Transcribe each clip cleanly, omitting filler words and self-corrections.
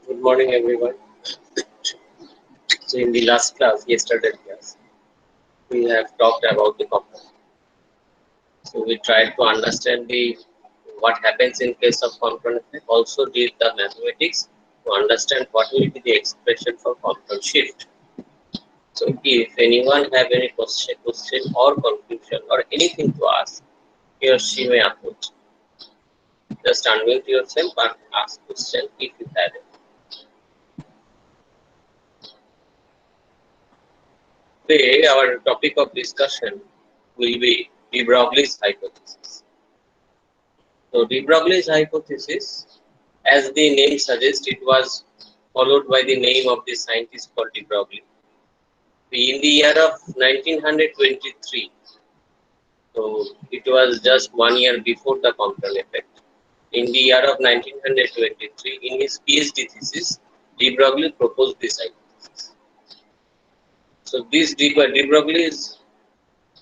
Good morning, everyone. So, in the last class, yesterday class, we have talked about the compound. So, we tried to understand the what happens in case of compound effect. Also, did the mathematics to understand what will be the expression for compound shift. So, if anyone have any question or confusion or anything to ask, he or she may approach. Just unmute yourself and ask question if you have it. Today, our topic of discussion will be de Broglie's hypothesis. So, de Broglie's hypothesis, as the name suggests, it was followed by the name of the scientist called de Broglie. In the year of 1923, so it was just 1 year before the compound effect. In the year of 1923, in his PhD thesis, de Broglie proposed this hypothesis. So, this de Broglie's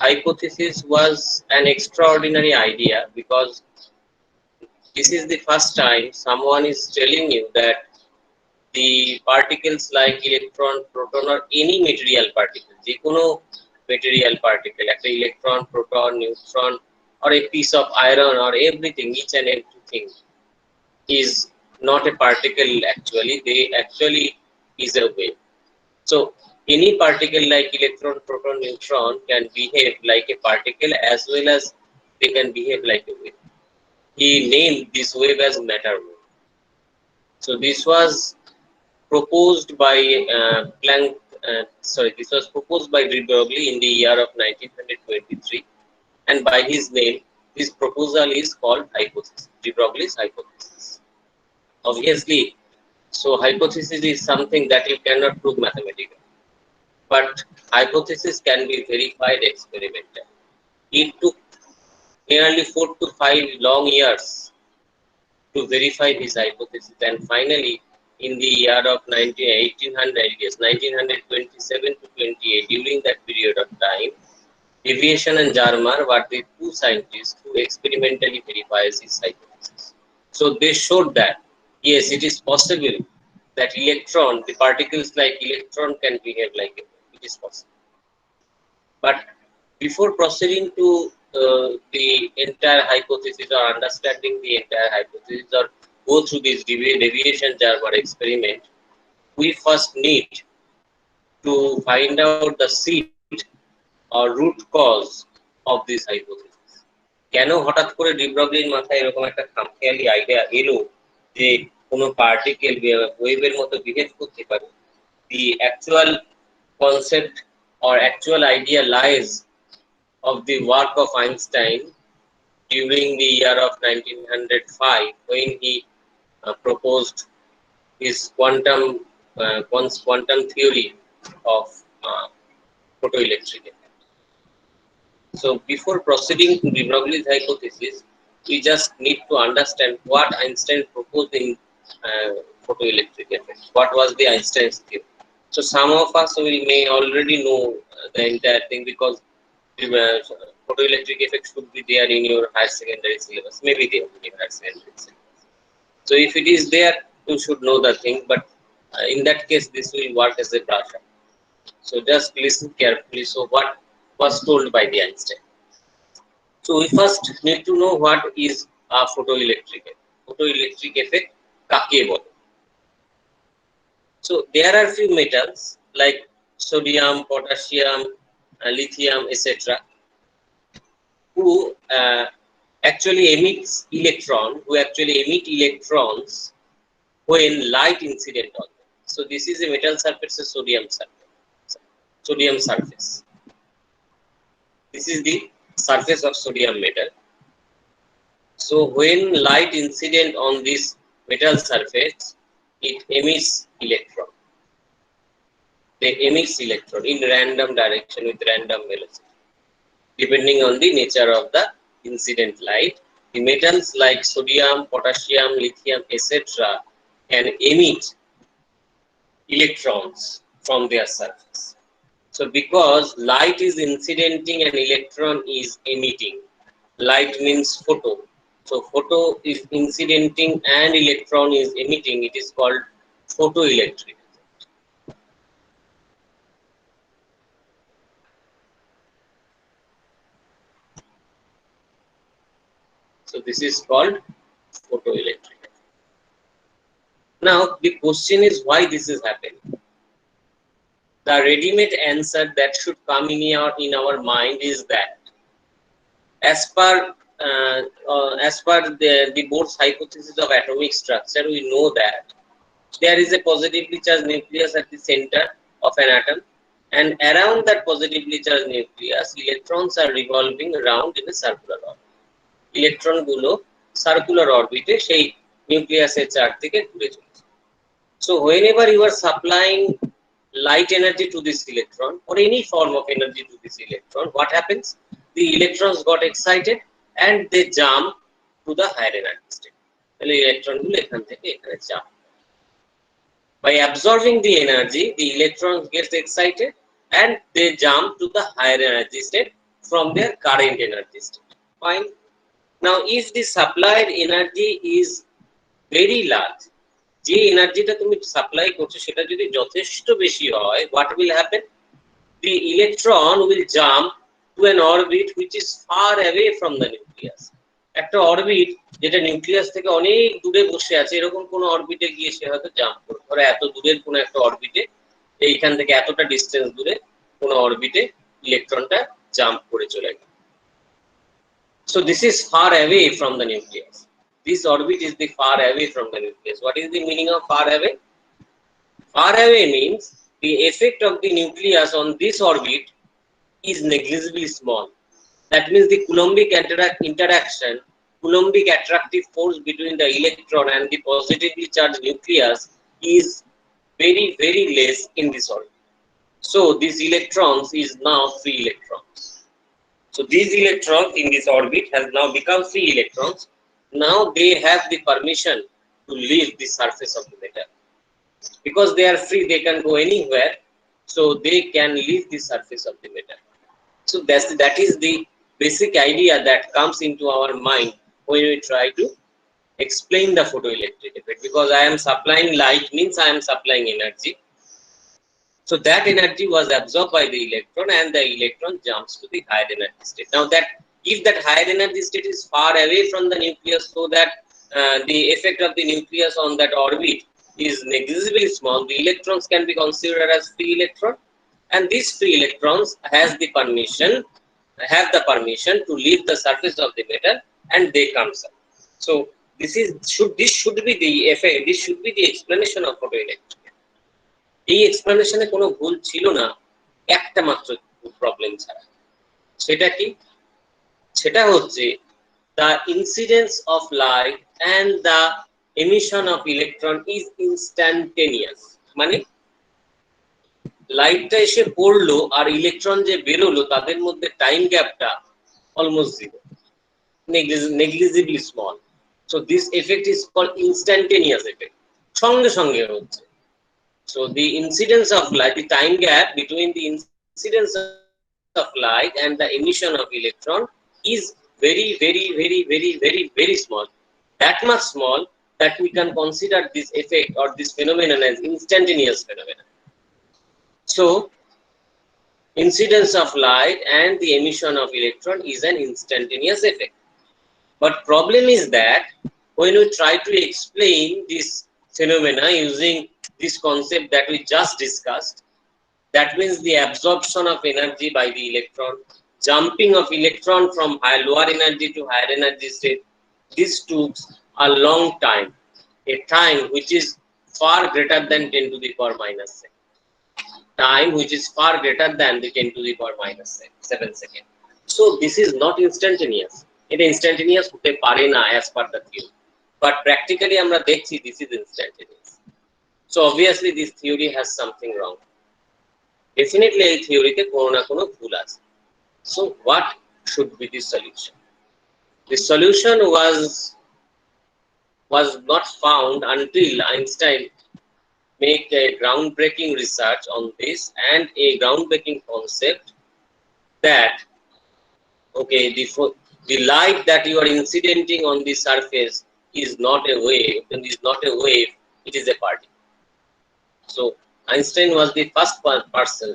hypothesis was an extraordinary idea because this is the first time someone is telling you that the particles like electron, proton or any material particle, যে কোনো material particle, একটা electron, proton, neutron or a piece of iron or everything, each and everything is not a particle actually, they actually is a wave. So any particle like electron, proton, neutron can behave like a particle as well as they can behave like a wave. He named this wave as matter wave. So this was proposed by Planck. This was proposed by de Broglie in the year of 1923, and by his name, this proposal is called hypothesis. De Broglie's hypothesis. Obviously, so hypothesis is something that you cannot prove mathematically, but hypothesis can be verified experimentally. It took nearly 4 to 5 long years to verify this hypothesis, and finally in the year of 1927 to 28, during that period of time, Deviation and Jarmar were the two scientists who experimentally verifies his hypothesis. So they showed that yes, it is possible that electron, the particles like electron can behave like it. It is possible. But before proceeding to the entire hypothesis or understanding the entire hypothesis or go through this deviation Jarmar experiment, we first need to find out the seed or root cause of this hypothesis. কেন হঠাৎ করে D ব্রগলির মাথায় এরকম একটা খামখেয়ালি idea এলো যে কোনো পার্টিকেল ওয়েভের মতো বিহেভ করতে পারে? The actual concept or actual idea lies of the work of Einstein during the year of 1905 when he proposed his quantum theory of photoelectric effect. So before proceeding to de Broglie's hypothesis, we just need to understand what Einstein proposed in photoelectric effect. What was the Einstein's theory? So some of us may already know the entire thing because the photoelectric effect should be there in your higher secondary syllabus. Maybe they are in your higher secondary syllabus. So if it is there, you should know the thing. But in that case, this will work as a brush up. So just listen carefully. So what was told by the Einstein? So we first need to know what is a photoelectric effect. Photoelectric effect কাকে বলে? So there are few metals like sodium, potassium, lithium, etc. who actually emit electrons when light incident on them. So this is a metal surface, a sodium surface. This is the surface of sodium metal. So when light incident on this metal surface, it emits electron. They emit electron in random direction with random velocity, depending on the nature of the incident light. The metals like sodium, potassium, lithium, etc. can emit electrons from their surface. So because light is incidenting and electron is emitting, light means photo. So photo is incidenting and electron is emitting, it is called photoelectric. So this is called photoelectric. Now the question is why this is happening. The ready-made answer that should come in our mind is that as per the Bohr's hypothesis of atomic structure, we know that there is a positively charged nucleus at the center of an atom, and around that positively charged nucleus, electrons are revolving around in a circular orbit. Electron গুলো circular অরবিটে সেই নিউক্লিয়াসের চারদিকে ঘুরে চলেছে. So whenever you are supplying light energy to this electron or any form of energy to this electron, what happens? The electrons got excited and they jump to the higher energy state. তাহলে electron গুলো এখান থেকে এখানে jump. By absorbing the energy, the electrons get excited and they jump to the higher energy state from their current energy state. Fine. Now, if the supplied energy is very large, যে এনার্জিটা তুমি supply করছো সেটা যদি যথেষ্ট বেশি হয়, what will happen? The electron will jump to an orbit which is far away from the nucleus. একটা অরবিট যেটা নিউক্লিয়াস থেকে অনেক দূরে বসে আছে, এরকম কোন অরবিটে গিয়ে সে হয়তো জাম্প করবে। ধরো এত দূরের কোন একটা অরবিটে, এইখান থেকে এতটা ডিসটেন্স দূরে কোন অরবিটে ইলেকট্রনটা জাম্প করে চলে গেল। So this is far away from the nucleus. This orbit is the far away from the nucleus. What is the meaning of far away? Far away means the effect of the nucleus on this orbit is negligibly small. That means the Coulombic interaction, Coulombic attractive force between the electron and the positively charged nucleus is very, very less in this orbit. So these electrons is now free electrons. So these electrons in this orbit has now become free electrons. Now they have the permission to leave the surface of the metal. Because they are free, they can go anywhere. So they can leave the surface of the metal. So that is the basic idea that comes into our mind when we try to explain the photoelectric effect. Because I am supplying light means I am supplying energy. So that energy was absorbed by the electron and the electron jumps to the higher energy state. Now that if that higher energy state is far away from the nucleus, so that the effect of the nucleus on that orbit is negligibly small, the electrons can be considered as free electron, and these free electrons have the permission to leave the surface of the metal and they come up. So this should be the effect, this should be the explanation of photoelectric. এই এক্সপ্লেনেশনে কোনো ভুল ছিল না, একটা মাত্র problem ছাড়া। সেটা কি? সেটা হচ্ছে the incidence of light and the emission of electron is instantaneous. মানে লাইটটা এসে পড়লো আর ইলেকট্রন যে বেরোলো তাদের মধ্যে টাইম গ্যাপটা almost zero, negligibly small. So this effect is called instantaneous effect. সঙ্গে সঙ্গে হচ্ছে। So the incidence of light, the time gap between the incidence of light and the emission of electron is very, very, very, very, very, very small. That much small that we can consider this effect or this phenomenon as instantaneous phenomenon. So incidence of light and the emission of electron is an instantaneous effect. But problem is that when we try to explain this phenomena using this concept that we just discussed, that means the absorption of energy by the electron, jumping of electron from lower energy to higher energy state, this took a long time, a time which is far greater than 10 to the power minus 7. Time which is far greater than the 10 to the power minus 7 seconds. So this is not instantaneous. It is instantaneous হতে পারে না as per the theory. But practically আমরা দেখছি this is instantaneous. So obviously this theory has something wrong. Definitely এই থিওরিতে কোনো না কোনো ভুল আছে. So what should be the solution? The solution was not found until Einstein made a groundbreaking research on this and a groundbreaking concept that okay, the light that you are incidenting on the surface is not a wave, it is a particle. So Einstein was the first person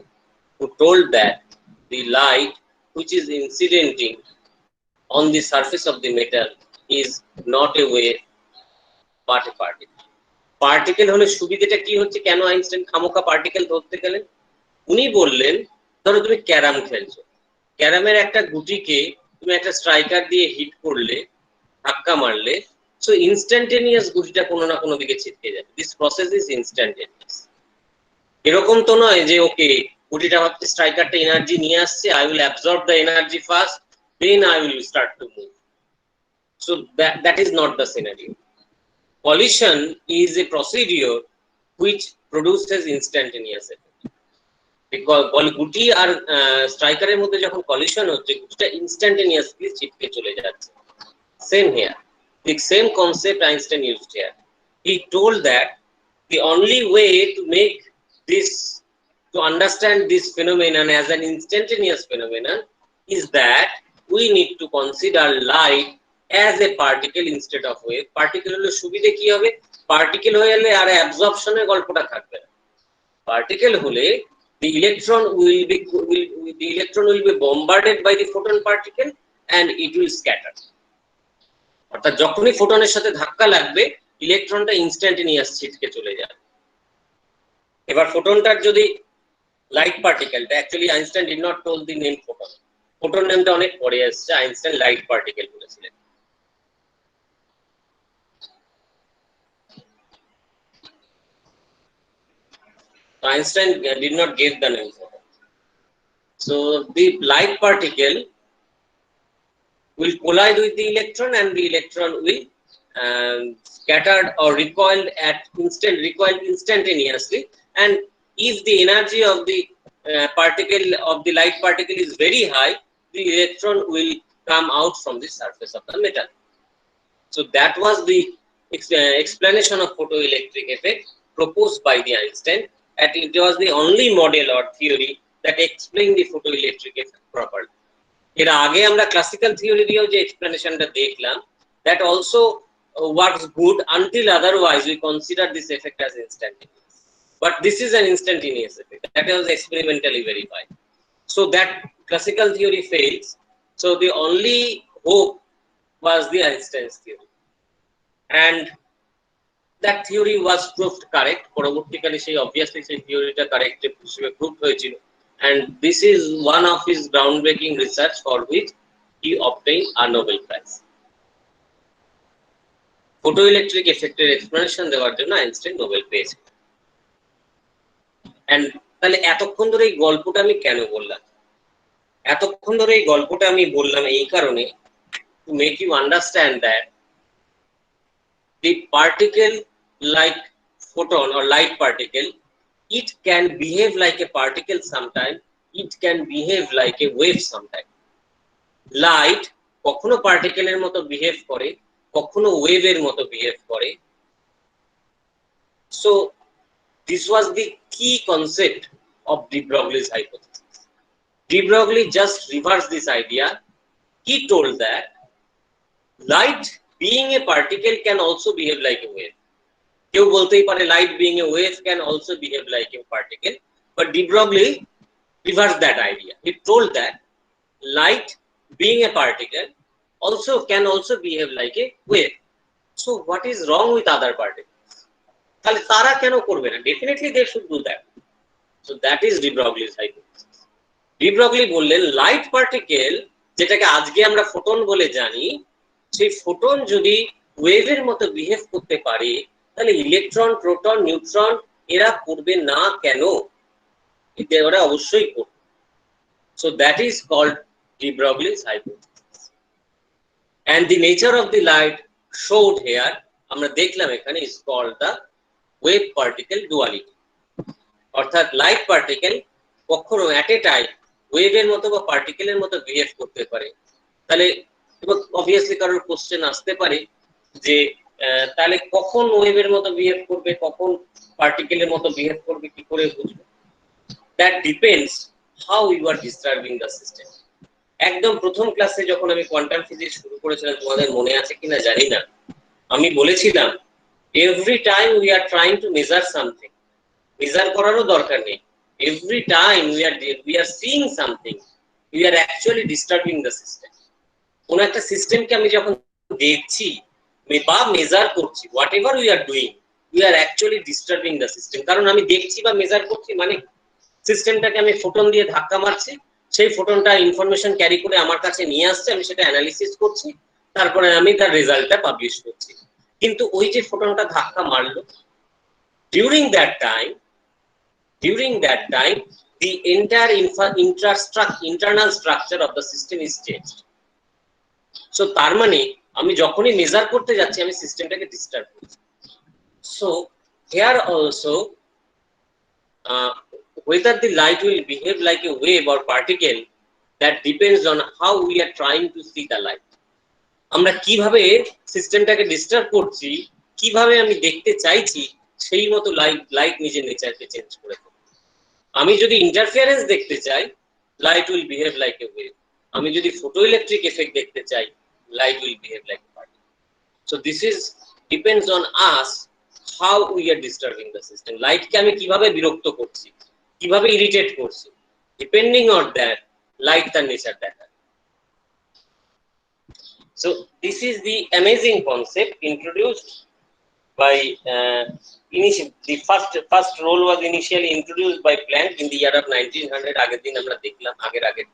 who told that the light which is incidenting on the surface of the metal is not a wave but a particle. Particle হলে সুবিধাটা কি হচ্ছে, কেন Einstein খামোকা particle ধরতে গেলেন? উনি বললেন, ধরো তুমি ক্যারাম খেলছো, ক্যারামের একটা গুটিকে তুমি একটা স্ট্রাইকার দিয়ে হিট করলে, ধাক্কা মারলে, সো ইনস্ট্যান্টেনিয়াস গুটিটা কোনো না কোনো দিকে ছিটকে যাবে। This process is instantaneous. এরকম তো নয় যে ওকে গুটিটা ভাবছে স্ট্রাইকারটা এনার্জি নিয়ে আসছে, I will absorb the energy first, then I will start to move. So that is not the scenario. Collision is a procedure which produces instantaneous effect. Because গুটি আর স্ট্রাইকারের মধ্যে যখন কলিশন হচ্ছে, গুটিটা ইনস্ট্যান্টেনিয়াসলি ছিটকে চলে যাচ্ছে। Same here. The same concept Einstein used here. He told that the only way to make this, to understand this phenomenon as an instantaneous phenomenon, is that we need to consider light as a particle instead of wave. Particle হলে সুবিধা কি হবে? Particle হয়ে গেলে আর অ্যাবজর্পশনের গল্পটা থাকবে না। Particle হলে the electron will be bombarded by the photon particle and it will scatter. অর্থাৎ যখনই ফোটনের সাথে ধাক্কা লাগবে, ইলেকট্রনটা ইনস্ট্যান্টেনিয়াস ছিটকে চলে যাবে। এবার ফোটনটার যদি লাইট পার্টিকেলটা, actually Einstein did not told the name photon, photon নেমটা অনেক পরে আসছে, আইনস্টাইন লাইট পার্টিকেল বলেছিলেন। Einstein did not give the name photon. So the light particle will collide with the electron and the electron will scattered or recoiled instantaneously, and if the energy of the particle of the light particle is very high, the electron will come out from the surface of the metal. So that was the explanation of photoelectric effect proposed by the Einstein, and it was the only model or theory that explained the photoelectric effect properly. এর আগে আমরা classical theory দিয়েও যে এক্সপ্লেনেশনটা দেখলাম, that also works good until otherwise we consider this effect as instantaneous. But this is an instantaneous effect that was experimentally verified. So that classical theory fails. So the only hope was the Einstein's theory, and that theory was proved correct. পরবর্তীকালে সেই obviously সেই থিওরিটা correct হিসেবে prove হয়েছিল, and this is one of his groundbreaking research for which he obtained a Nobel Prize. Photoelectric effecter explanation দেওয়ার জন্য Einstein Nobel পেয়েছেন। and তাহলে এতক্ষণ ধরে এই গল্পটা আমি কেন বললাম? এতক্ষণ ধরে এই গল্পটা আমি বললাম এই কারণে, to make you understand that the particle like photon or light particle, it can behave like a particle sometime, it can behave like a wave sometime. Light কখনো পার্টিকেলের মতো বিহেভ করে, কখনো ওয়েভের মতো বিহেভ করে। So this was the key concept of de Broglie's hypothesis. De Broglie just reversed this idea. He told that light being a particle can also behave like a wave. কেউ বলতেই পারে light being a wave can also behave like a particle, but de Broglie reversed that idea. He told that light being a particle can also behave like a wave. So what is wrong with other particles? তাহলে তারা কেন করবে না? Definitely they should do that. So that is de Broglie's hypothesis. de Broglie বললেন light particle, যেটাকে আজকে আমরা photon বলে জানি, সেই ফোটন যদি ওয়েভের মতো বিহেভ করতে পারে, তাহলে ইলেকট্রন, প্রোটন, নিউট্রন এরা করবে না কেন? এতে ওরা অবশ্যই করবে। So that is called de Broglie's hypothesis. And the nature of the light showed here, আমরা দেখলাম এখানে, is called the wave particle duality. অর্থাৎ লাইট পার্টিকেল কখনো অ্যাট এ টাইম ওয়েভের মতো বা পার্টিকেলের মতো বিহেভ করতে পারে। তাহলে অবভিয়াসলি কারোর কোশ্চেন আসতে পারে যে তাহলে কখন ওয়েভের মতো বিহেভ করবে, কখন পার্টিকেলের মতো বিহেভ করবে, কি করে বুঝবো? That depends how you are disturbing the system. একদম প্রথম ক্লাসে যখন আমি কোয়ান্টাম ফিজিক্স শুরু করেছিলাম, তোমাদের মনে আছে কিনা জানি না, আমি বলেছিলাম every time we are trying to measure something, measure করারও দরকার নেই। Every time we are seeing something, we are actually disturbing the system. কোন একটা সিস্টেমকে আমি যখন দেখছি বা মেজার করছি, what ever we are doing, we are actually disturbing the system. কারণ আমি দেখছি বা মেজার করছি মানে সিস্টেমটাকে আমি ফোটন দিয়ে ধাক্কা মারছি, সেই ফোটনটা ইনফরমেশন ক্যারি করে আমার কাছে নিয়ে আসছে, আমি সেটা অ্যানালিসিস করছি, তারপরে আমি তার রেজাল্টটা পাবলিশ করছি। কিন্তু ওই যে ফোটনটা ধাক্কা মারলো, during that time the entire internal structure of the system is changed. So তার মানে আমি যখনই মেজার করতে যাচ্ছি আমি সিস্টেমটাকে ডিস্টার্ব করছি। So here also whether the light will behave like a wave or particle, that depends on how we are trying to see the light. আমরা কিভাবে সিস্টেমটাকে ডিস্টার্ব করছি, কিভাবে আমি দেখতে চাইছি, সেই মতো লাইট নিজের নেচারকে চেঞ্জ করে দেবে। আমি যদি ইন্টারফিয়ারেন্স দেখতে চাই, light will behave like A wave. আমি যদি ফটো ইলেকট্রিক এফেক্ট দেখতে চাই, light will behave like a particle. So this is depends on us how we are disturbing the system. Light কে আমি কিভাবে বিরক্ত করছি, কিভাবে ইরিটেট করছি, depending on that light তার নেচার দেখায়। So this is the amazing concept introduced by the first role was initially introduced by Planck in the year of 1900. আগের দিন আমরা দেখলাম, আগের দিন।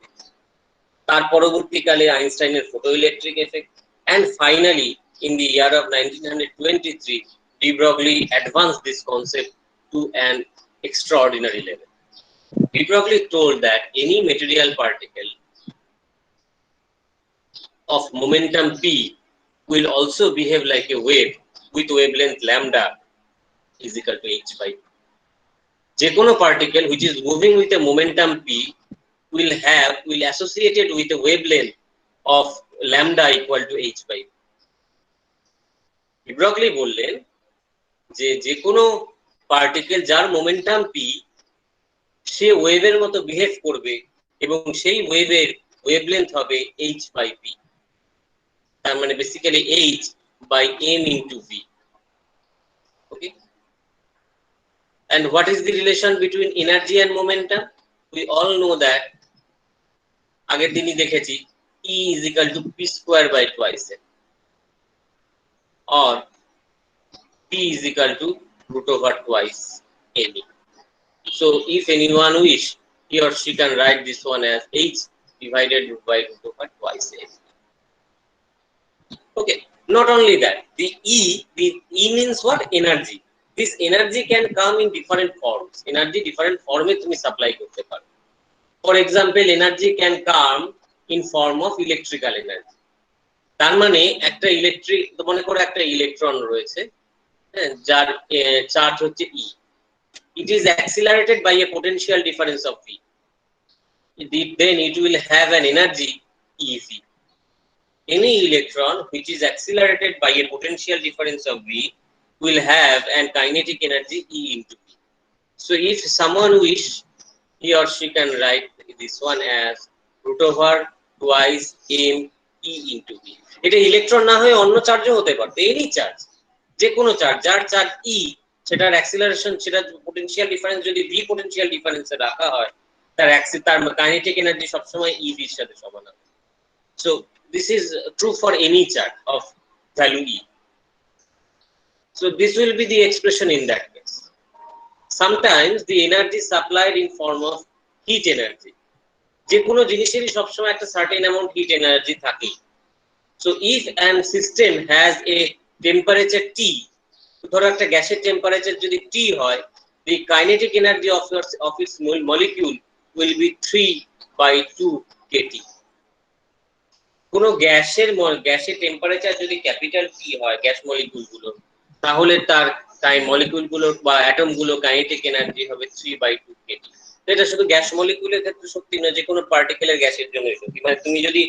তার পরবর্তীকালে আইনস্টাইনের photoelectric effect, and finally in the year of 1923 de Broglie advanced this concept to an extraordinary level. De Broglie told that any material particle of momentum p will also behave like a wave with wavelength lambda is equal to h by 2. যে কোনো particle which is moving with a momentum p will associated with a wavelength of lambda equal to h by 2. de Broglie বললেন যে কোনো particle যার momentum p, সে ওয়েভের মতো behave করবে এবং সেই ওয়েভের ওয়েভলেন্থ হবে h by p। তার মানে basically h by m into v। Okay, and what is the relation between energy and momentum? We all know that আগের দিনই দেখেছি E is equal to p square by twice m, or P is equal to root over twice m. So if anyone wish, he or she can write this one as h divided by root over twice m. Okay, not only that, the E means what? Energy. This energy can come in different forms. Energy different form e tumi supply korte paro. For example, energy can come in form of electrical energy. তার মানে একটা electric, মনে করো একটা electron রয়েছে, যার charge হচ্ছে E. It is accelerated by a potential difference of V. Then it will have an energy EV. Any electron which is accelerated by a potential difference of V will have an kinetic energy E into V. So if someone wish, he or she can write this one as root over twice m E into V. এটা electron না হয়ে অন্য চার্জও হতে পারে, any charge, যে কোনো charge, যার চার্জ E, সেটার অ্যাক্সিলারেশন, সেটা পোটেনশিয়াল ডিফারেন্স যদি V পোটেনশিয়াল ডিফারেন্সে রাখা হয়, তার কাইনেটিক এনার্জি সবসময় EV এর সাথে সমান হবে। So this is true for any charge of value E. So this will be the expression in that case. Sometimes the energy supplied in form of heat energy. যে কোনো জিনিসেরই সবসময় একটা certain amount heat energy থাকে। So if an system has a temperature T, ধরো একটা গ্যাসের temperature যদি T হয়, the kinetic energy of its molecule will be 3/2 kT. কোনো গ্যাসের টেম্পারেচার যদি ক্যাপিটাল T হয় গ্যাস মলিকিউল গুলো, তাহলে তার মলিকিউল গুলো বা অ্যাটম গুলো কাইনেটিক এনার্জি হবে 3/2 kT। এটা শুধু গ্যাস মলিকিউলের ক্ষেত্রে সত্যি না, যে কোনো পার্টিকেলের গ্যাসের জন্য সত্যি। মানে তুমি যদি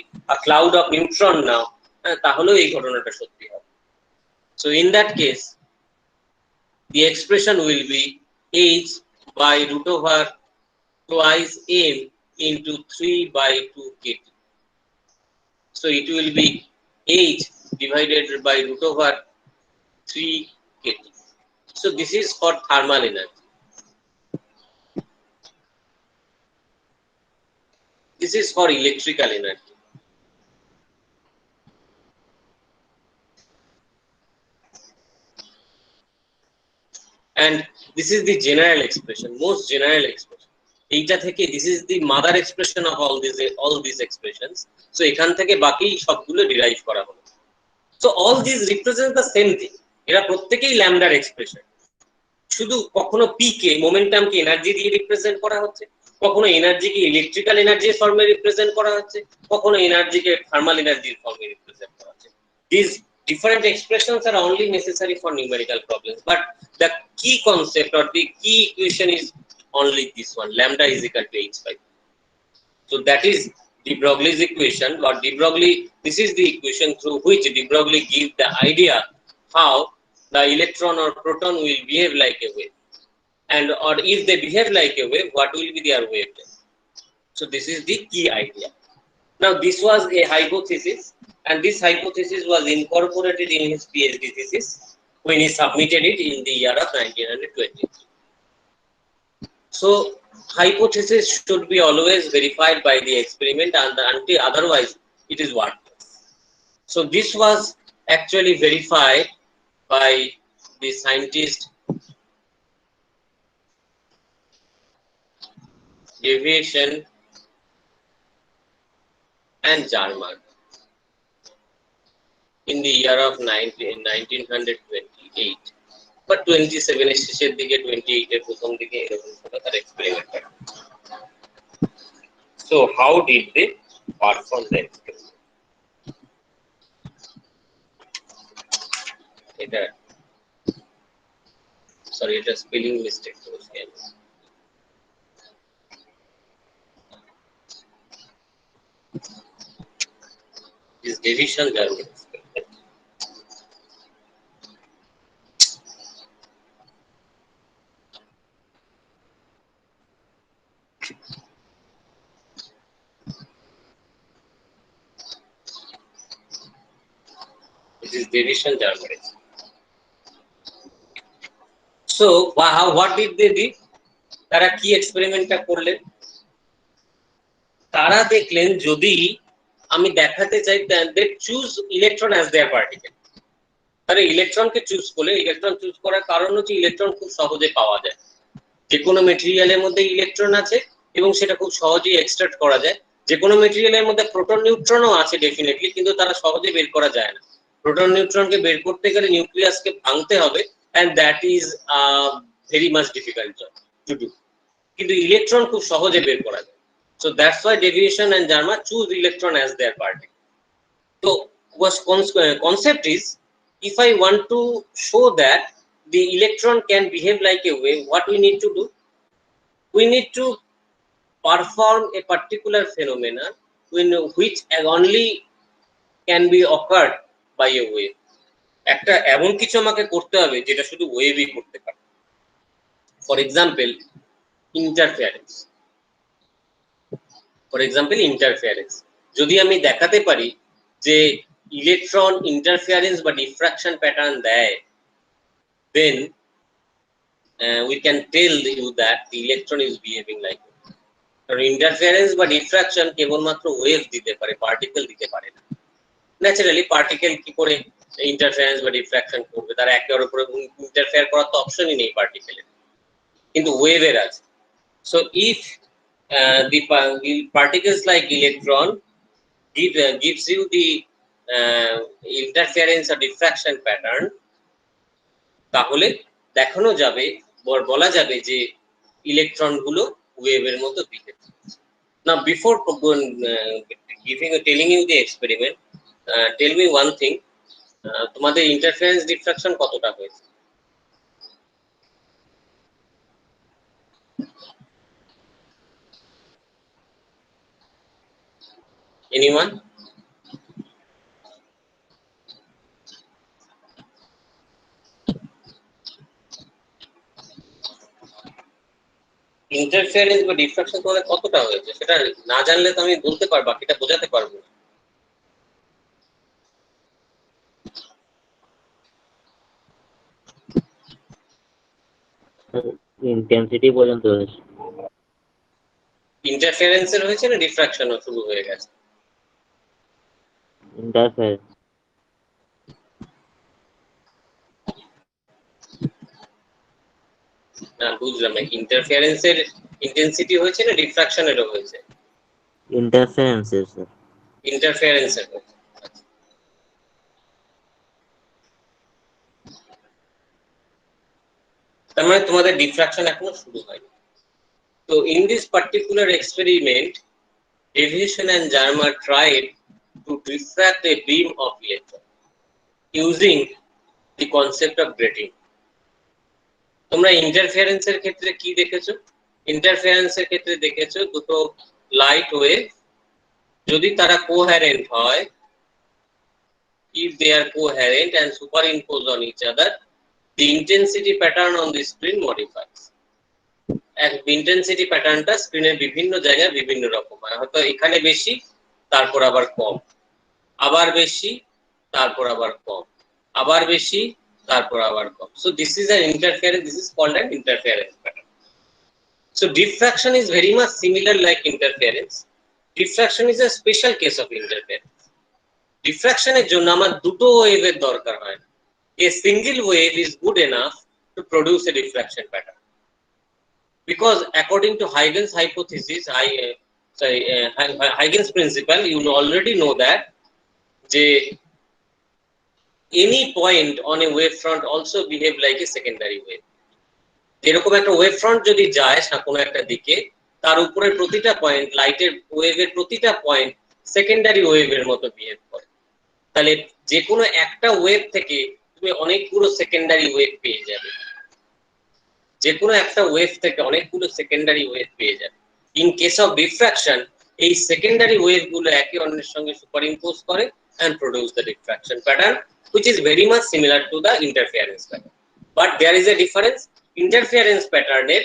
ক্লাউড অফ নিউট্রন নাও, তাহলেও এই ঘটনাটা সত্যি হবে। So in that case the expression will be h by root over twice m into 3/2 kT. So it will be h divided by root over 3 kT. So this is for thermal energy. This is for electrical energy. And this is the general expression, most general expression. এইটা থেকে this is the mother expression of all these expressions. So এখান থেকে বাকি সবগুলো derive করা হলো. So all these represent the same thing. এরা প্রত্যেকই ল্যামডার expression. শুধু কখনো পি কে মোমেন্টামকে এনার্জি দিয়ে রিপ্রেজেন্ট করা হচ্ছে, কখনো এনার্জিকে ইলেকট্রিক্যাল এনার্জির ফর্মে রিপ্রেজেন্ট করা হচ্ছে, কখনো এনার্জিকে থার্মাল এনার্জির ফর্মে রিপ্রেজেন্ট করা হচ্ছে। These different expressions are only necessary for numerical problems, but the key concept or the key equation is only this one, lambda is equal to h by. So that is de Broglie's equation, or de Broglie, this is the equation through which de Broglie gives the idea how the electron or proton will behave like a wave, and or if they behave like a wave, what will be their wavelength. So this is the key idea. Now this was a hypothesis, and this hypothesis was incorporated in his PhD thesis when he submitted it in the year of 1920. So hypothesis should be always verified by the experiment, and until otherwise it is worthless. So this was actually verified by the scientist Deviation and Jarman in the year of 1928. But 27 এর শেষের দিকে 28 এর প্রথম দিকে এরকম তার experiment করা। So how did they perform the experiment? এটা sorry, এটা spelling mistake হয়েছে। This division Jarman experiment. This is division Jarman. So what did they do? তারা কি এক্সপেরিমেন্টটা করলেন? তারা দেখলেন যদি আমি দেখাতে চাই they choose electron as their particle. তারা ইলেকট্রনকে চুজ করলে, ইলেকট্রন চুজ করার কারণ হচ্ছে ইলেকট্রন খুব সহজে পাওয়া যায়। যে কোনো মেটেরিয়ালের মধ্যে ইলেকট্রন আছে এবং সেটা খুব সহজেই এক্সট্রাক্ট করা যায়। যে কোনো মেটেরিয়ালের মধ্যে প্রোটন নিউট্রনও আছে ডেফিনেটলি, কিন্তু তারা সহজে বের করা যায় না। প্রোটন নিউট্রনকে বের করতে গেলে নিউক্লিয়াসকে ভাঙতে হবে, and that is very much difficult job to do. কিন্তু ইলেকট্রন খুব সহজে বের করা যায়। So that's why Deviation and Jarman choose electron as their particle. So what concept is, if I want to show that the electron can behave like a wave, what we need to do? We need to perform a particular phenomenon which only can be occurred by a wave. একটা এমন কিছু আমাকে করতে হবে যেটা শুধু ওয়েভই করতে পারে। For example interference. যদি আমি দেখাতে পারি যে ইলেকট্রন ইন্টারফেয়ারেন্স বা ডিফ্রাকশন প্যাটার্ন দেয়, then we can tell you that the electron is behaving like it. কারণ ইন্টারফেয়ারেন্স বা ডিফ্রাকশন কেবলমাত্র ওয়েভ দিতে পারে, পার্টিকেল দিতে পারে না। ন্যাচারালি পার্টিকেল কি করে ইন্টারফেয়ারেন্স বা ডিফ্রাকশন করবে? তারা একের উপরে ইন্টারফেয়ার করার তো অপশনই নেই পার্টিকেলের, কিন্তু ওয়েভের আছে। So if the particles like electron gives you the interference or diffraction pattern, তাহলে দেখানো যাবে, বলা যাবে যে ইলেকট্রন গুলো ওয়েভের মতো বিহেভ করছে। Now before telling you the experiment, tell me one thing, তোমাদের ইন্টারফারেন্স ডিফ্রাকশন কতটা হয়েছে? Anyone? ইন্টারফারেন্স বা ডিফ্রাকশন তোমাদের কতটা হয়েছে সেটা না জানলে তো আমি বলতে পারবো, বাকিটা বোঝাতে পারবো না। ইন্টেন্সিটি পর্যন্ত হয়েছে। ইন্টারফারেন্সের হয়েছে না ডিফ্রাকশনও শুরু হয়ে গেছে? ইন্টারফেরেন্স। না বুঝলাম না, ইন্টারফারেন্সের ইন্টেন্সিটি হয়েছে না ডিফ্রাকশনেরও হয়েছে? ইন্টারফারেন্সের স্যার। ইন্টারফারেন্সের হয়েছে। তার মানে তোমাদের ডিফ্রাকশন এখনো শুরু হয়নি। তো in this particular experiment, Deviation and Jarma tried to diffract a beam of electron using the concept of grating. তোমরা ইন্টারফারেন্সের ক্ষেত্রে কি দেখেছো? ইন্টারফারেন্সের ক্ষেত্রে দেখেছো দুটো লাইট ওয়েভ যদি তারা কোহেরেন্ট হয়, if they are coherent and superimpose on each other, the intensity pattern on the screen modifies. এক ইন্টেন্সিটি প্যাটার্নটা স্ক্রিনের বিভিন্ন জায়গায় বিভিন্ন রকম হয়, হয়তো এখানে বেশি তারপর আবার কম, আবার বেশি তারপর আবার কম, আবার বেশি তারপর আবার কম। So this is an interference, this is called an interference pattern. So diffraction is very much similar like interference. Diffraction is a special case of interference. ডিফ্রাকশনের জন্য আমার দুটো ওয়েভের দরকার হয় না, a single wave is good enough to produce a diffraction pattern. Because according to Huygens hypothesis, Huygens principle, you already know that any point on a wave front also behave like a secondary wave. এরকম একটা wave front যদি যায় কোনো একটা দিকে, তার উপরের প্রতিটা পয়েন্ট, লাইটের ওয়েভের প্রতিটা পয়েন্ট সেকেন্ডারি ওয়েভের মতো বিহেভ করে। তাহলে যে কোনো একটা ওয়েভ থেকে তুমি অনেকগুলো সেকেন্ডারি ওয়েভ পেয়ে যাবে, যে কোনো একটা ওয়েভ থেকে অনেকগুলো সেকেন্ডারি ওয়েভ পেয়ে যাবে। ইন কেস অফ ডিফ্রাকশন, এই সেকেন্ডারি ওয়েভ গুলো একে অন্যের সঙ্গে সুপারইম্পোজ করে and produce the diffraction pattern, which is very much similar to the interference pattern. But there is a difference. Interference pattern এর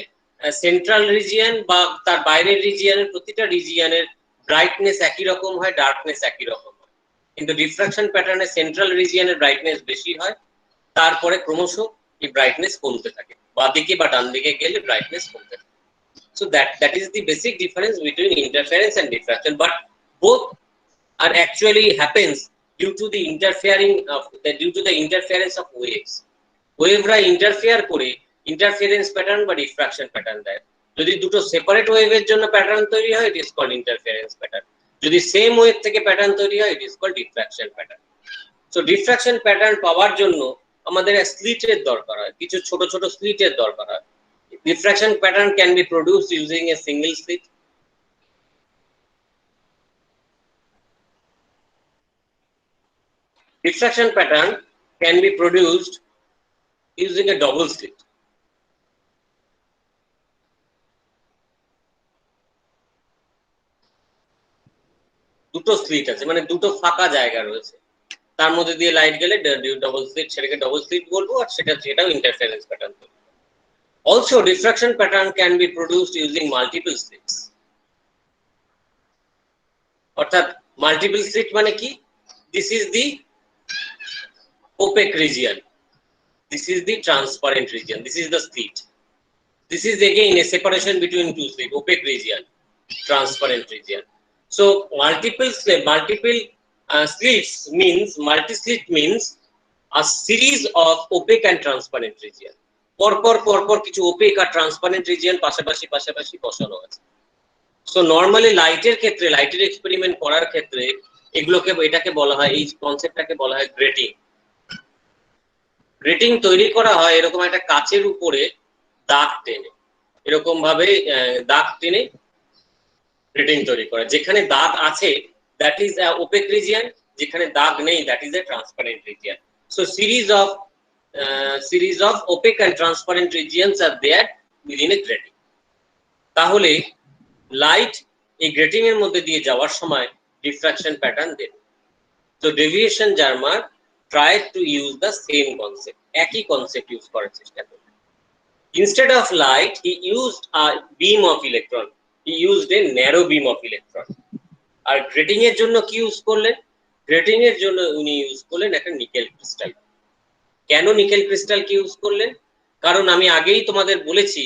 সেন্ট্রাল রিজিয়ন বা তার বাইরের রিজিয়নের প্রতিটা রিজিয়নের ব্রাইটনেস একই রকম হয়, ডার্কনেস একই রকম হয়, কিন্তু ডিফ্রাকশন প্যাটার্নে সেন্ট্রাল রিজিয়নের ব্রাইটনেস বেশি হয়, তারপরে ক্রমশ এই ব্রাইটনেস কমতে থাকে, বাঁদিকে বা ডান দিকে গেলে ব্রাইটনেস কমতে থাকে। So that is the basic difference between interference and diffraction, but both are actually happens due to the interference of waves. ওয়েভরা ইন্টারফেয়ার করে ইন্টারফারেন্স প্যাটার্ন বা ডিফ্রাকশন প্যাটার্ন দেয়। যদি দুটো সেপারেট ওয়েভের জন্য প্যাটার্ন তৈরি হয়, it is called interference pattern. যদি সেম ওয়েভ থেকে প্যাটার্ন তৈরি হয়, it is called diffraction pattern. So diffraction pattern পাওয়ার জন্য আমাদের স্লিটের দরকার হয়, কিছু ছোট ছোট স্লিটের দরকার হয়। Diffraction pattern can be produced using a single slit. Diffraction pattern can be produced using a double slit. দুটো স্লিট আছে, মানে দুটো ফাঁকা জায়গা রয়েছে, তার মধ্যে দিয়ে লাইট গেলে ডাবল স্লিট, সেটাকে ডাবল স্লিট বলবো, আর সেটাও interference pattern. Also, diffraction pattern can be produced using multiple slits. অর্থাৎ মাল্টিপল স্লিট মানে কি? This is the opaque region, this is the transparent region, this is the slit. This is again a separation between two slits, opaque region, transparent region. So multiple slits means, multi-slit means a series of opaque and transparent region. পরপর কিছু opaque আর transparent region পাশাপাশি বসানো আছে। So normally লাইটের ক্ষেত্রে, লাইটের experiment করার ক্ষেত্রে এটাকে বলা হয়, এই কনসেপ্টটাকে বলা হয় গ্রেটিং। গ্রেটিং তৈরি করা হয় এরকম একটা কাচের উপরে দাগ টেনে, এরকম ভাবে দাগ টেনে গ্রেটিং তৈরি করে। যেখানে দাগ আছে that is a opaque region, যেখানে দাগ নেই that is a transparent region. So series of opaque and transparent regions are there within a grating. তাহলে লাইট এই গ্রেটিং এর মধ্যে দিয়ে যাওয়ার সময় ডিফ্রাকশন প্যাটার্ন দেবে। তো Davisson Germer tried to use the same concept, একই কনসেপ্ট ইউজ করার চেষ্টা করলেন। Instead of light, he used a beam of electron. He used a narrow beam of electron. আর গ্রেটিং এর জন্য কি ইউজ করলেন? গ্রেটিং এর জন্য উনি ইউজ করলেন একটা নিকেল ক্রিস্টাল। কেন নিকেল ক্রিস্টাল কি ইউজ করলেন? কারণ আমি আগেই তোমাদের বলেছি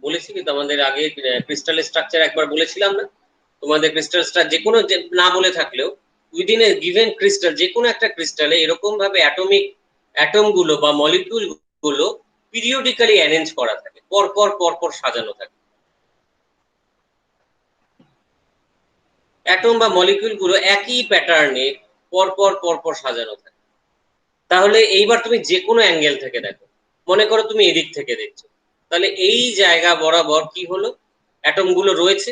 বলেছি কিন্তু আমাদের আগে ক্রিস্টালের স্ট্রাকচার একবার বলেছিলাম না, তোমাদের ক্রিস্টাল স্ট্রাকচার যে কোনো না বলে থাকলেও উইদিন এ গিভেন ক্রিস্টাল, যে কোনো একটা ক্রিস্টালে এরকম ভাবে অ্যাটম গুলো বা মলিকিউল গুলো পিরিয়ডিক্যালি অ্যারেঞ্জ করা থাকে, পর পর পর পর সাজানো থাকে। অ্যাটম বা মলিকিউল গুলো একই প্যাটার্নে পর পর পর পর সাজানো থাকে। তাহলে এইবার তুমি যে কোনো অ্যাঙ্গেল থেকে দেখো, মনে করো তুমি এদিক থেকে দেখছো, তাহলে এই জায়গা বরাবর কি হলো, অ্যাটম গুলো রয়েছে,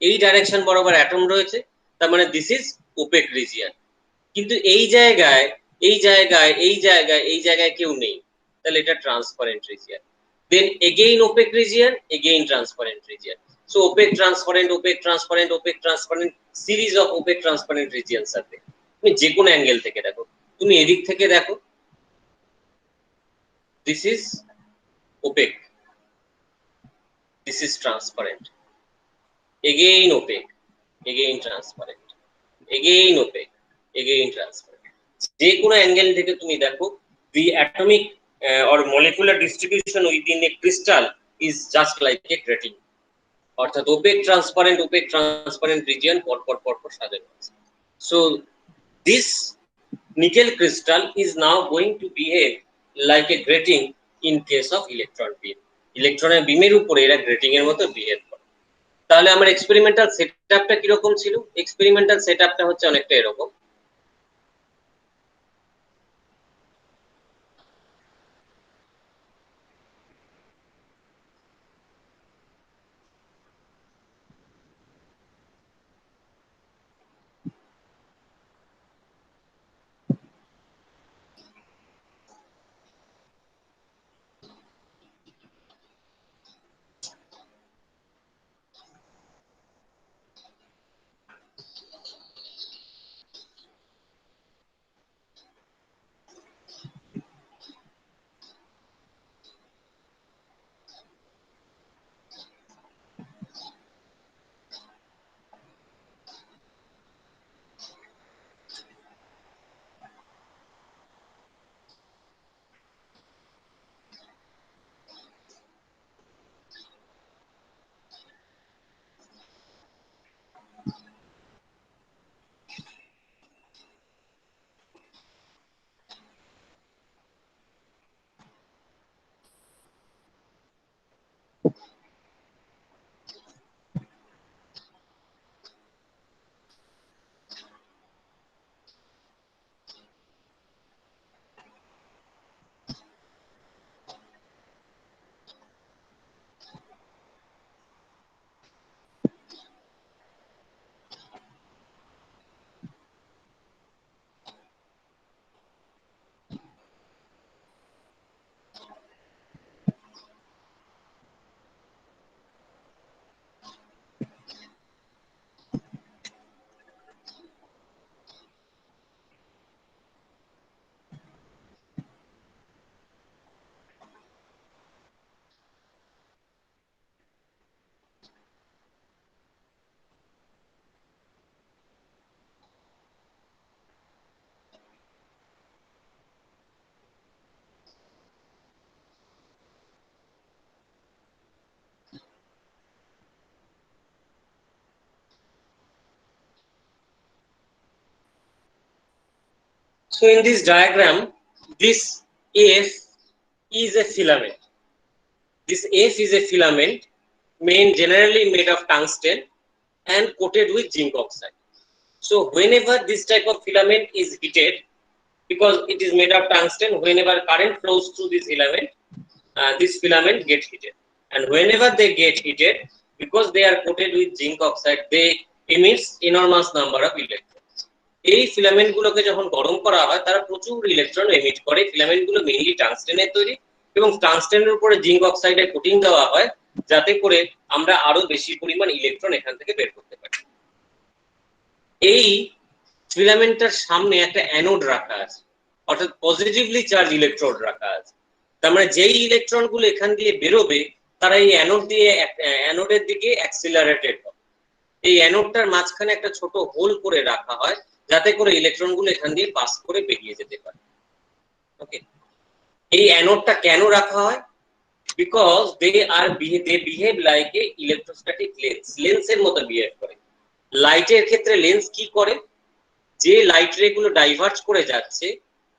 এই ডাইরেকশন বরাবর অ্যাটম রয়েছে, তার মানে দিস ইজ ওপেক রিজিয়ন। কিন্তু এই জায়গায় এই জায়গায় এই জায়গায় এই জায়গায় কেউ নেই, তাহলে এটা transparent region. Then again opaque region, again transparent region. So opaque transparent opaque transparent opaque transparent, series of opaque transparent regions আছে। তুমি যে কোনো অ্যাঙ্গেল থেকে দেখো, তুমি এদিক থেকে দেখো, this is opaque, this is transparent, again opaque, again transparent, again opaque, again transparent. যে কোনো অ্যাঙ্গেল থেকে তুমি দেখো, the atomic or molecular distribution within a crystal is just like a grating, অর্থাৎ ওপেক ট্রান্সপারেন্ট রিজিয়ন পর পর পর পর সাজানো আছে। So this nickel crystal is now going to behave like a grating in case of electron beam. ইলেকট্রনের বিমের উপরে এরা গ্রেটিং এর মতো বিহেভ করে। তাহলে আমার এক্সপেরিমেন্টাল সেটআপটা কিরকম ছিল? এক্সপেরিমেন্টাল সেটআপটা হচ্ছে অনেকটা এরকম। So in this diagram, this F is a filament. This F is a filament generally made of tungsten and coated with zinc oxide. So whenever this type of filament is heated, because it is made of tungsten, whenever current flows through this filament gets heated. And whenever they get heated, because they are coated with zinc oxide, they emits enormous number of electrons. এই filament গুলোকে যখন গরম করা হয় তারা প্রচুর electron emit করে। Filament গুলো মেইনলি টাংস্টেনের তৈরি এবং টাংস্টেনের উপরে জিঙ্ক অক্সাইডের কোটিং দেওয়া হয় যাতে করে আমরা আরো বেশি পরিমাণ ইলেকট্রন এখান থেকে বের করতে পারি। এই ফিলামেন্টটার সামনে একটা অ্যানোড রাখা আছে, অর্থাৎ পজিটিভলি চার্জ ইলেকট্রোড রাখা আছে। তার মানে যেই ইলেকট্রন গুলো এখান দিয়ে বেরোবে তারা এই অ্যানোডের দিকে অ্যাক্সিলারেটেড হবে। এই অ্যানোডটার মাঝখানে একটা ছোট হোল করে রাখা হয় যাতে করে ইলেকট্রন গুলো এখান দিয়ে পাস করে বেরিয়ে যেতে পারে। ওকে, এই অ্যানোডটা কেন রাখা হয়? because they behave like a electrostatic lens. লেন্সের মতো বিহেভ করে। লাইটের ক্ষেত্রে লেন্স কি করে, যে লাইট রে গুলো ডাইভার্জ করে যাচ্ছে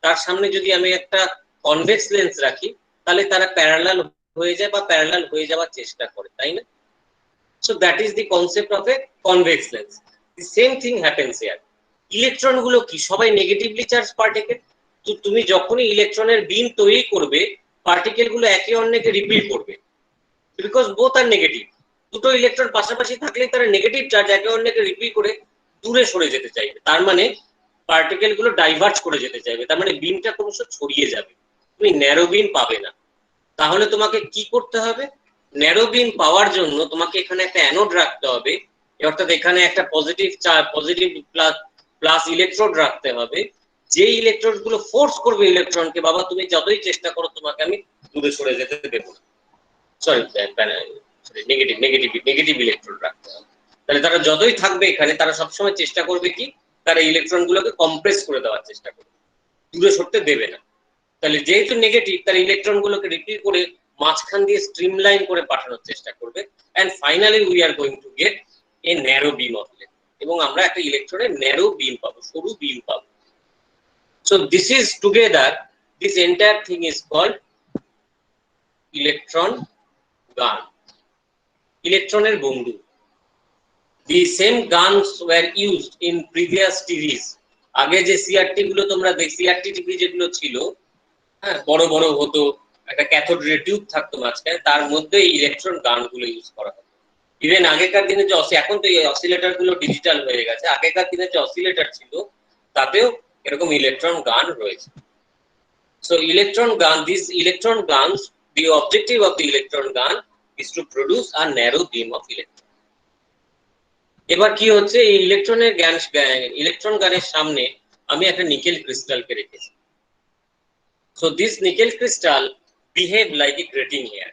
তার সামনে যদি আমি একটা কনভেক্স লেন্স রাখি তাহলে তারা প্যারালাল হয়ে যায় বা প্যারালাল হয়ে যাওয়ার চেষ্টা করে, তাই না? So that is the concept of a convex lens. The same thing happens here. Electron গুলো কি সবাই নেগেটিভলি চার্জ পার্টিকেল। তো তুমি যখনই ইলেকট্রনের বিম তৈরি করবে পার্টিকেল গুলো একে অন্যকে রিপিল করবে, বিকজ বোথ আর নেগেটিভ। দুটো ইলেকট্রন পাশাপাশি থাকলে তারা নেগেটিভ চার্জ একে অন্যকে রিপিল করে দূরে সরে যেতে চাইবে, তার মানে পার্টিকেল গুলো ডাইভার্জ করে যেতে চাইবে, তার মানে বিমটা ক্রমশ ছড়িয়ে যাবে, তুমি ন্যারো বিম পাবে না। তাহলে তোমাকে কি করতে হবে, ন্যারো বিম পাওয়ার জন্য তোমাকে এখানে একটা অ্যানোড রাখতে হবে, অর্থাৎ এখানে একটা positive charge positive plus electrode রাখতে হবে, যে ইলেকট্রোড গুলো ফোর্স করবে ইলেকট্রনকে, বাবা তুমি যতই চেষ্টা করো তোমাকে আমি দূরে সরে যেতে দেবো না, সরি নেগেটিভ ইলেকট্রন রাখতে হবে। তাহলে তারা যতই থাকবে এখানে তারা সবসময় চেষ্টা করবে কি, তারা ইলেকট্রন গুলোকে কম্প্রেস করে দেওয়ার চেষ্টা করবে, দূরে সরতে দেবে না। তাহলে যেহেতু নেগেটিভ তার ইলেকট্রন গুলোকে রিপিল করে মাঝখান দিয়ে স্ট্রিমলাইন করে পাঠানোর চেষ্টা করবে, and finally we are going to get a narrow beam of electron, এবং আমরা একটা ইলেকট্রনের ন্যারো বিম পাবো, সরু বিম পাবো। So this is together, this entire thing is called electron gun, ইলেকট্রনের বন্ধু। The same guns were used in previous TVs. আগে যে সিআরটি গুলো তোমরা সিআরটি টিভি যেগুলো ছিল, হ্যাঁ, বড় বড় হতো, একটা ক্যাথোড রে টিউব থাকতো মাঝখানে, তার মধ্যে ইলেকট্রন গান গুলো ইউজ করা হতো। ইভেন আগেকার দিনে যে এখন তো এই অসিলেটর গুলো ডিজিটাল হয়ে গেছে, আগেকার দিনে যে অসিলেটর ছিল তাতেও এরকম ইলেকট্রন গান রয়েছে। So electron gun, these electron guns, the objective of the electron gun is to produce a narrow beam of electron. এবার কি হচ্ছে, এই ইলেকট্রন গানের সামনে আমি একটা নিকেল ক্রিস্টালকে রেখেছি। So this nickel crystal behave like a grating here.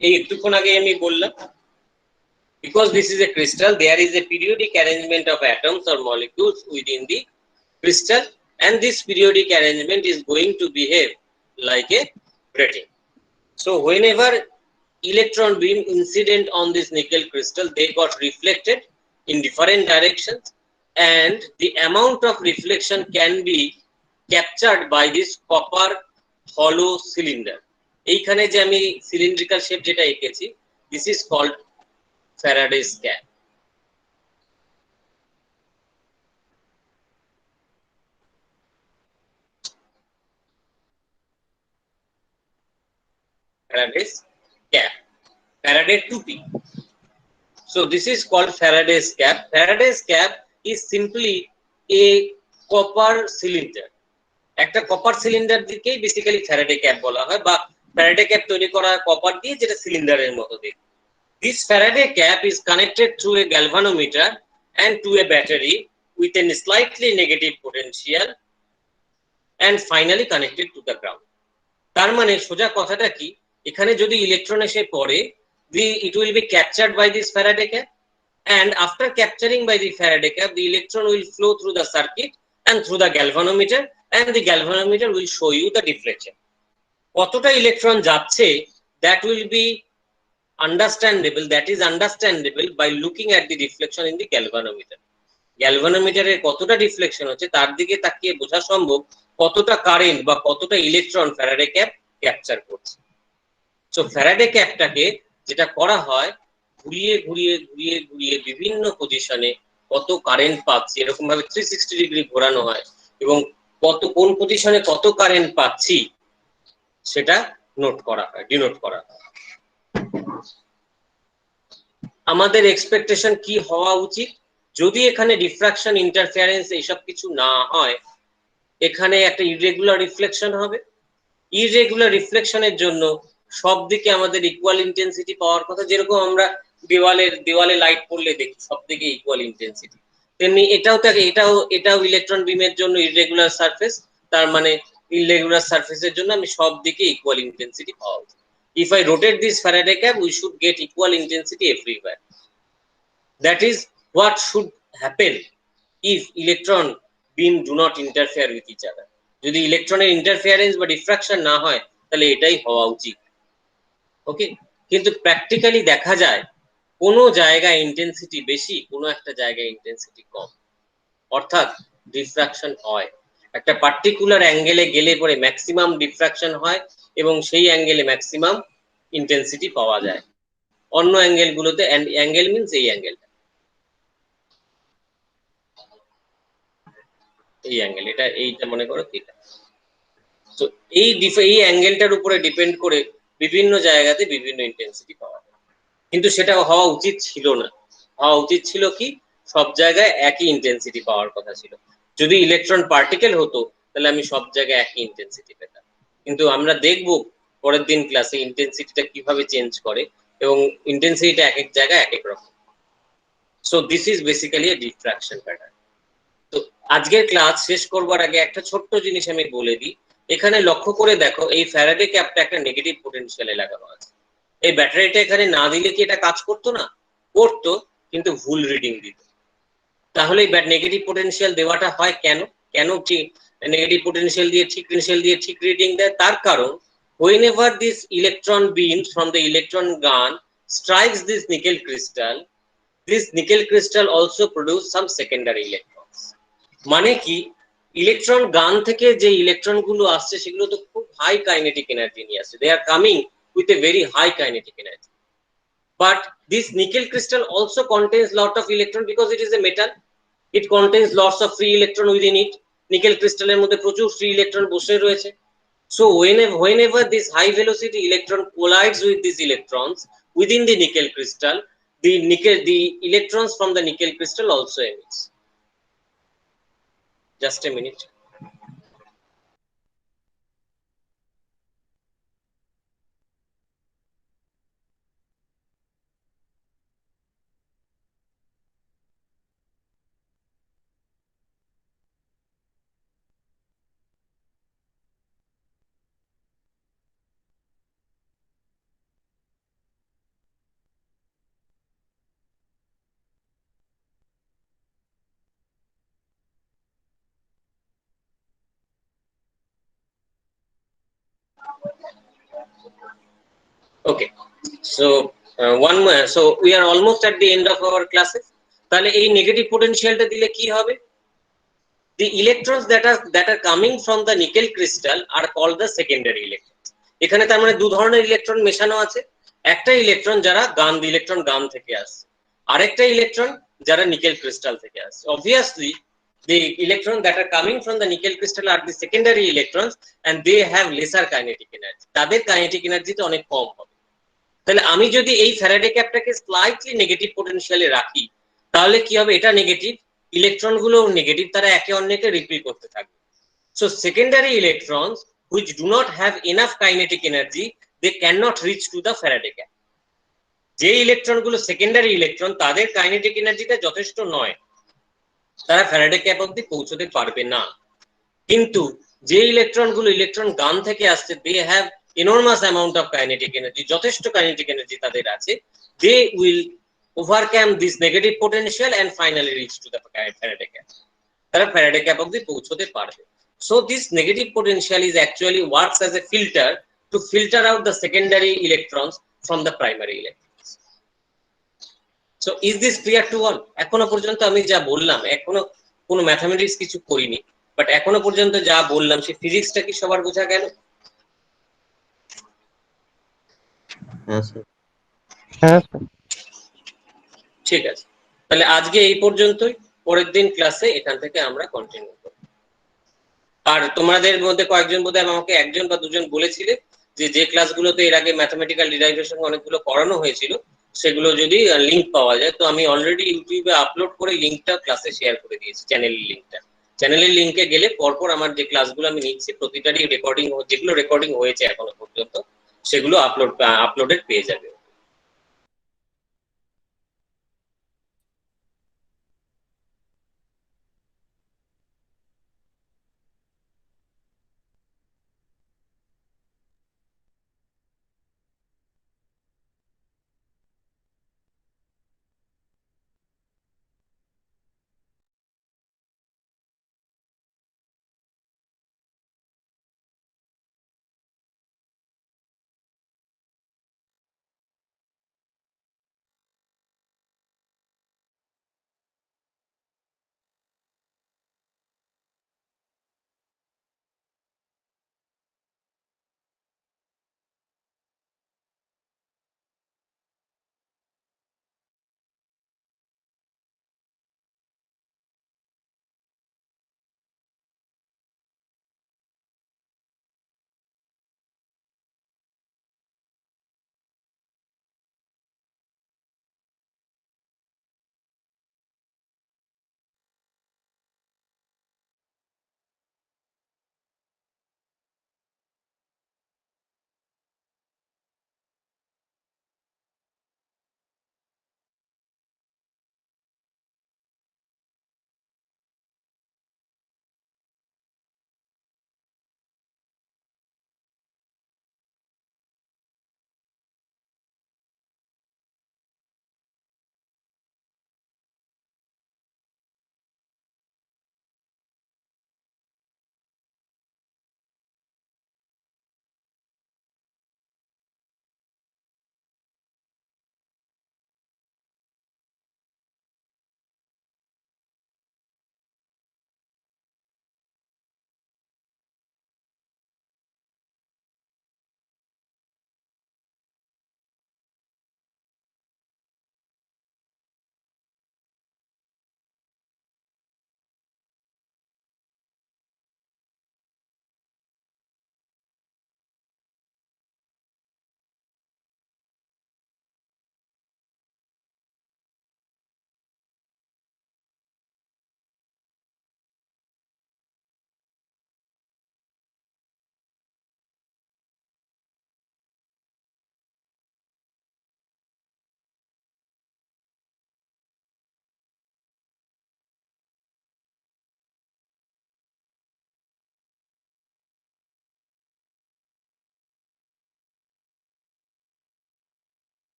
এই একটুক্ষণ আগে আমি বললাম, because this is a crystal, there is a periodic arrangement of atoms or molecules within the crystal, and this periodic arrangement is going to behave like a grating. So whenever electron beam incident on this nickel crystal, they got reflected in different directions, and the amount of reflection can be captured by this copper hollow cylinder. এইখানে যে আমি cylindrical shape যেটা এঁকেছি, this is called Faraday's cap. Faraday's cap, Faraday 2P. So this is called Faraday's cap. Faraday's cap is simply a copper cylinder. একটা copper cylinder দিকেই basically Faraday cap বলা হয়, বা ফ্যারাডে ক্যাপ তৈরি করা হয় কপার দিয়ে, যেটা সিলিন্ডারের মতো দেখতে। This Faraday cap is connected through a galvanometer and to a battery with a slightly negative potential and finally connected to the ground. তার মানে সোজা কথাটা কি, এখানে যদি ইলেকট্রন এসে পড়ে, it will be captured by this Faraday cap, and after capturing by the Faraday cap, the electron will flow through the circuit and through the galvanometer, and the galvanometer will show you the deflection. কতটা electron যাচ্ছে, that will be understandable, that is understandable by looking at the deflection in the galvanometer. গ্যালভানোমিটারের কতটা deflection হচ্ছে তার দিকে তাকিয়ে বোঝা সম্ভব কতটা কারেন্ট বা কতটা ইলেকট্রন ফ্যারাডে ক্যাপ ক্যাপচার করছে। সো ফ্যারাডে ক্যাপটাকে যেটা করা হয়, ঘুরিয়ে ঘুরিয়ে ঘুরিয়ে ঘুরিয়ে বিভিন্ন পজিশনে কত কারেন্ট পাচ্ছি এরকম ভাবে 360 ডিগ্রি ঘোরানো হয়, এবং কোন পজিশনে কত কারেন্ট পাচ্ছি সেটা নোট করা হয়, ডিনোট করা হয়। আমাদের এক্সপেকটেশন কি হওয়া উচিত, যদি এখানে ডিফ্রাকশন ইন্টারফারেন্স এইসব কিছু না হয়, এখানে একটা ইররেগুলার রিফ্লেকশন হবে। ইররেগুলার রিফ্লেকশনের জন্য সব দিকে আমাদের ইকুয়াল ইন্টেন্সিটি পাওয়ার কথা, যেরকম আমরা দেওয়ালে লাইট পড়লে দেখি সব দিকে ইকুয়াল ইন্টেন্সিটি, তেমনি এটাও ইলেকট্রন বিমের জন্য ইররেগুলার সারফেস, তার মানে ইররেগুলার সারফেসের জন্য আমি সব দিকে ইকুয়াল ইন্টেন্সিটি পাওয়া উচিত। If I rotate this Faraday cap, we should get equal intensity everywhere. That is what should happen if electron beam do not interfere with each other. যদি ইলেকট্রনের ইন্টারফিয়ারেন্স বা ডিফ্রাকশন না হয়, তাহলে এটাই হওয়া উচিত। ওকে, কিন্তু প্র্যাকটিক্যালি দেখা যায় কোনো জায়গায় ইন্টেন্সিটি বেশি, কোনো একটা জায়গায় ইন্টেন্সিটি কম, অর্থাৎ ডিফ্রাকশন হয়। একটা পার্টিকুলার অ্যাঙ্গেলে গেলে পরে ম্যাক্সিমাম ডিফ্রাকশন হয় এবং সেই অ্যাঙ্গেলে ম্যাক্সিমাম ইন্টেন্সিটি পাওয়া যায়। অন্য অ্যাঙ্গেল গুলোতে, অ্যাঙ্গেল মিনস এই অ্যাঙ্গেলটা, এই অ্যাঙ্গেল, এটা এইটা মনে করো থিটা। তো এই অ্যাঙ্গেলটার উপরে ডিপেন্ড করে বিভিন্ন জায়গাতে বিভিন্ন ইন্টেন্সিটি পাওয়া যায়, কিন্তু সেটা হওয়া উচিত ছিল না। হওয়া উচিত ছিল কি, সব জায়গায় একই ইন্টেন্সিটি পাওয়ার কথা ছিল। যদি ইলেকট্রন পার্টিকেল হতো তাহলে আমি সব জায়গায় একই ইন্টেন্সিটি পেতাম, কিন্তু আমরা দেখব পরের দিন ক্লাসে ইন্টেন্সিটিটা কিভাবে চেঞ্জ করে এবং ইন্টেন্সিটিটা এক এক জায়গায় এক এক রকম। So this is basically A diffraction pattern. তো আজকের ক্লাস শেষ করবার আগে একটা ছোট্ট জিনিস আমি বলে দিই। এখানে লক্ষ্য করে দেখো, এই ফ্যারাডে ক্যাপটা একটা নেগেটিভ পোটেনশিয়ালে লাগানো আছে। এই ব্যাটারিটা এখানে না দিলে কি এটা কাজ করতো না? করতো, কিন্তু ভুল রিডিং দিত। তাহলে এই নেগেটিভ পোটেনশিয়াল দেওয়াটা হয় কেন? কেন নেগেটিভ পোটেনশিয়াল দিয়ে ঠিক রিডিং দেয়? তার কারণ whenever this electron beams from the electron gun strikes this nickel crystal also produce some secondary electrons. মানে কি, ইলেকট্রন গান থেকে যে ইলেকট্রন গুলো আসছে সেগুলো তো খুব হাই কাইনেটিক এনার্জি নিয়ে আসছে, they are coming with a very high kinetic energy. But this nickel crystal also contains lot of electron because it is a metal. It contains lots of free electron within it. Nickel crystal এর মধ্যে প্রচুর free electron বসে রয়েছে। So whenever this high velocity electron collides with these electrons within the nickel crystal, the electrons from the nickel crystal also emits. Just a minute. Okay, so so we are almost at the end of our classes. তাহলে এই negative পোটেনশিয়ালটা দিলে কি হবে? The electrons that are coming from the nickel crystal are called the secondary electrons. এখানে তার মানে দু ধরনের ইলেকট্রন মেশানো আছে। একটা ইলেকট্রন যারা ইলেকট্রন গান থেকে আসছে, আরেকটা ইলেকট্রন যারা নিকেল ক্রিস্টাল থেকে আসছে। Obviously the electrons that are coming from the nickel crystal are the secondary electrons and they have lesser kinetic energy. তাদের কাইনেটিক এনার্জি তো অনেক কম হবে। তাহলে আমি যদি এই ফ্যারাডে ক্যাপটাকে স্লাইটলি নেগেটিভ পোটেনশিয়ালে রাখি, তাহলে কি হবে? এটা নেগেটিভ, ইলেকট্রন গুলো নেগেটিভ, তারা একে অন্যকে রিপিল করতে থাকবে। So secondary electrons which do not have enough kinetic energy, they cannot reach to the Faraday cap. যে ইলেকট্রন গুলো সেকেন্ডারি ইলেকট্রন, তাদের কাইনেটিক এনার্জিটা যথেষ্ট নয়, তারা ফ্যারাডে ক্যাপ অবধি পৌঁছতে পারবে না। কিন্তু যে ইলেকট্রন গুলো ইলেকট্রন গান থেকে আসছে, they have enormous amount of kinetic energy, যথেষ্ট কাইনেটিক এনার্জি তাদের আছে, they will overcome this negative potential and finally reach to the Faraday cap. তারা ফ্যারাডে ক্যাপ অবধি পৌঁছতে পারবে। So this negative potential is actually works as a filter to filter out the secondary electrons from the primary electrons. So is this clear to all? এখনো পর্যন্ত আমি যা বললাম, এখনো কোনো ম্যাথমেটিক্স কিছু করিনি, বাট এখনো পর্যন্ত যা বললাম সেই ফিজিক্সটা কি সবার বোঝা গেল? হ্যাঁ স্যার। হ্যাঁ স্যার। ঠিক আছে, তাহলে আজকে এই পর্যন্তই। পরের দিন ক্লাসে এখান থেকে আমরা কন্টিনিউ করব। আর তোমাদের মধ্যে কয়েকজন বোধহয় আমাকে একজন বা দুজন বলেছিলে যে ক্লাসগুলোতে এর আগে ম্যাথমেটিক্যাল ডিরাইভেশন অনেকগুলো করানো হয়েছিল, সেগুলো যদি লিংক পাওয়া যায়। তো আমি অলরেডি ইউটিউবে আপলোড করে লিংকটা ক্লাসে শেয়ার করে দিয়েছি, চ্যানেলের লিংকটা। চ্যানেলের লিংকে গেলে পরপর আমার যে ক্লাসগুলো আমি নিচ্ছি প্রতিটারই রেকর্ডিং, যেগুলো রেকর্ডিং হয়েছে এখনো পর্যন্ত, সেগুলো আপলোডেড পেয়ে যাবে।